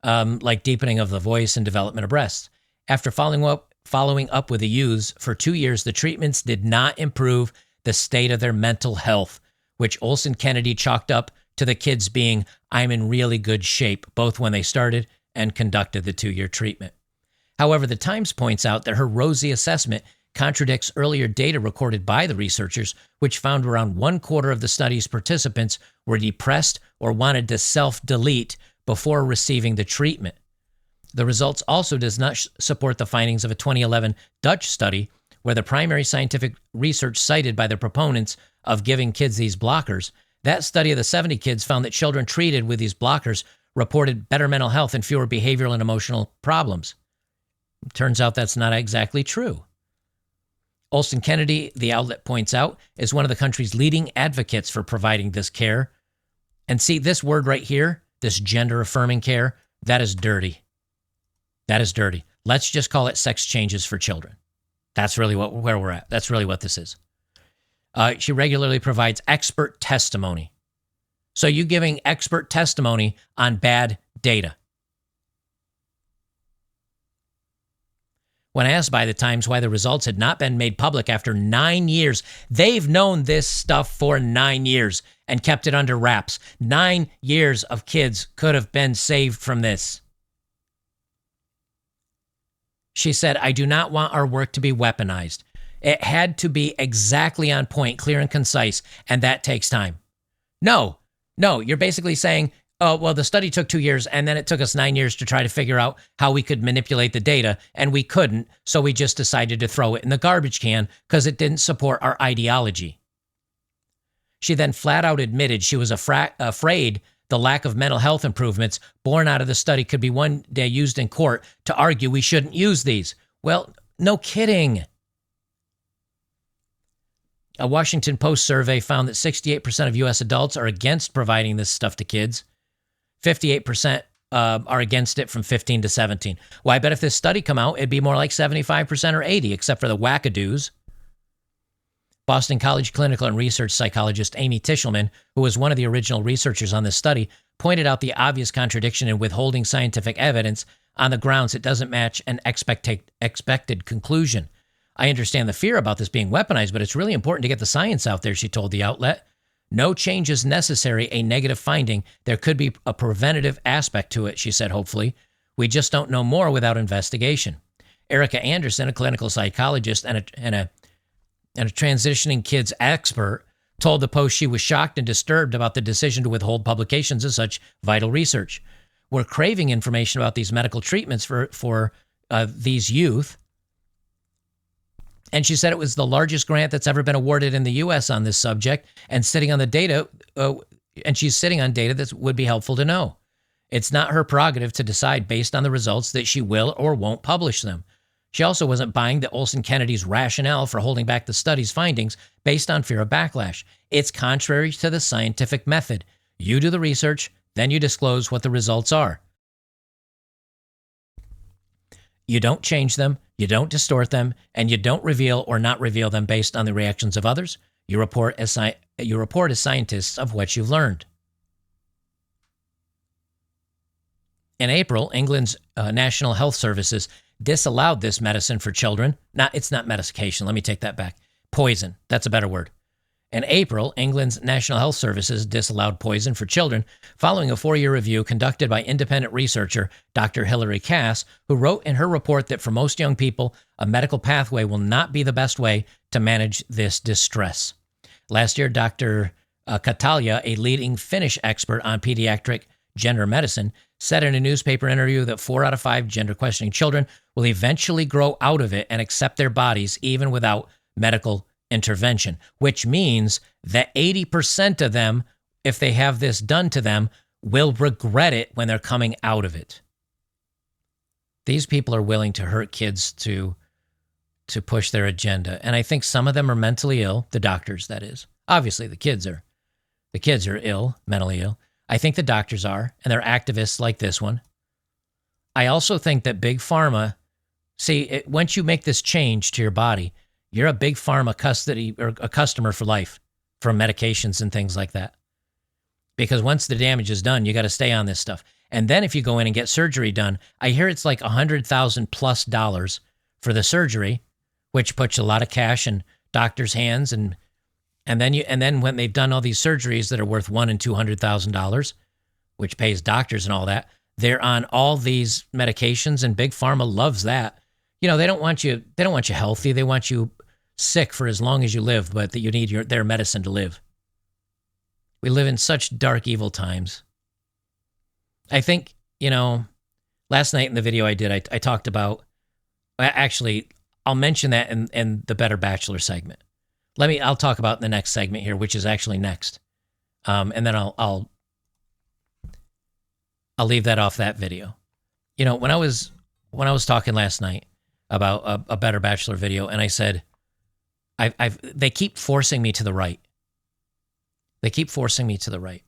like deepening of the voice and development of breasts. After following up with the youths for 2 years, the treatments did not improve the state of their mental health, which Olson Kennedy chalked up to the kids being, I'm in really good shape, both when they started and conducted the 2-year treatment. However, the Times points out that her rosy assessment contradicts earlier data recorded by the researchers, which found around 1/4 of the study's participants were depressed or wanted to self-delete before receiving the treatment. The results also does not support the findings of a 2011 Dutch study where the primary scientific research cited by the proponents of giving kids these blockers. That study of the 70 kids found that children treated with these blockers reported better mental health and fewer behavioral and emotional problems. Turns out that's not exactly true. Olson Kennedy, the outlet points out, is one of the country's leading advocates for providing this care. And see, this word right here, this gender-affirming care, that is dirty. That is dirty. Let's just call it sex changes for children. That's really where we're at. That's really what this is. She regularly provides expert testimony. So you giving expert testimony on bad data. When asked by the Times why the results had not been made public after 9 years, they've known this stuff for 9 years and kept it under wraps. 9 years of kids could have been saved from this. She said, I do not want our work to be weaponized. It had to be exactly on point, clear and concise, and that takes time. No, you're basically saying, oh, well, the study took 2 years, and then it took us 9 years to try to figure out how we could manipulate the data, and we couldn't, so we just decided to throw it in the garbage can because it didn't support our ideology. She then flat out admitted she was afraid the lack of mental health improvements born out of the study could be one day used in court to argue we shouldn't use these. Well, no kidding. A Washington Post survey found that 68% of U.S. adults are against providing this stuff to kids. 58% are against it from 15 to 17. Well, I bet if this study come out, it'd be more like 75% or 80%, except for the wackadoos. Boston College clinical and research psychologist Amy Tishelman, who was one of the original researchers on this study, pointed out the obvious contradiction in withholding scientific evidence on the grounds it doesn't match an expected conclusion. I understand the fear about this being weaponized, but it's really important to get the science out there, she told the outlet. No change is necessary, a negative finding. There could be a preventative aspect to it, she said hopefully. We just don't know more without investigation. Erica Anderson, a clinical psychologist and a transitioning kids expert, told the Post she was shocked and disturbed about the decision to withhold publications of such vital research. We're craving information about these medical treatments for these youth. And she said it was the largest grant that's ever been awarded in the U.S. on this subject, and sitting on the data, and she's sitting on data that would be helpful to know. It's not her prerogative to decide based on the results that she will or won't publish them. She also wasn't buying the Olson Kennedy's rationale for holding back the study's findings based on fear of backlash. It's contrary to the scientific method. You do the research, then you disclose what the results are. You don't change them, you don't distort them, and you don't reveal or not reveal them based on the reactions of others. You report as scientists of what you've learned. In April, England's National Health Services disallowed this medicine for children. It's not medication. Let me take that back. Poison. That's a better word. In April, England's National Health Services disallowed poison for children following a 4-year review conducted by independent researcher Dr. Hilary Cass, who wrote in her report that for most young people, a medical pathway will not be the best way to manage this distress. Last year, Dr. Catalia, a leading Finnish expert on pediatric gender medicine, said in a newspaper interview that 4 out of 5 gender-questioning children will eventually grow out of it and accept their bodies even without medical intervention, which means that 80% of them, if they have this done to them, will regret it when they're coming out of it. These people are willing to hurt kids to push their agenda. And I think some of them are mentally ill, the doctors, that is. Obviously, the kids are ill, mentally ill. I think the doctors are, and they're activists like this one. I also think that Big Pharma, once you make this change to your body, you're a Big Pharma custody or a customer for life for medications and things like that. Because once the damage is done, you got to stay on this stuff. And then if you go in and get surgery done, I hear it's like $100,000+ for the surgery, which puts a lot of cash in doctors' hands, and then when they've done all these surgeries that are worth $100,000 and $200,000, which pays doctors and all that, they're on all these medications, and Big Pharma loves that. You know, they don't want you healthy. They want you sick for as long as you live, but that you need their medicine to live. We live in such dark, evil times. I think, last night in the video I did, I talked about, actually, I'll mention that in the Better Bachelor segment. I'll talk about the next segment here, which is actually next. And then I'll leave that off that video. When I was talking last night about a Better Bachelor video, and I said, they keep forcing me to the right. They keep forcing me to the right.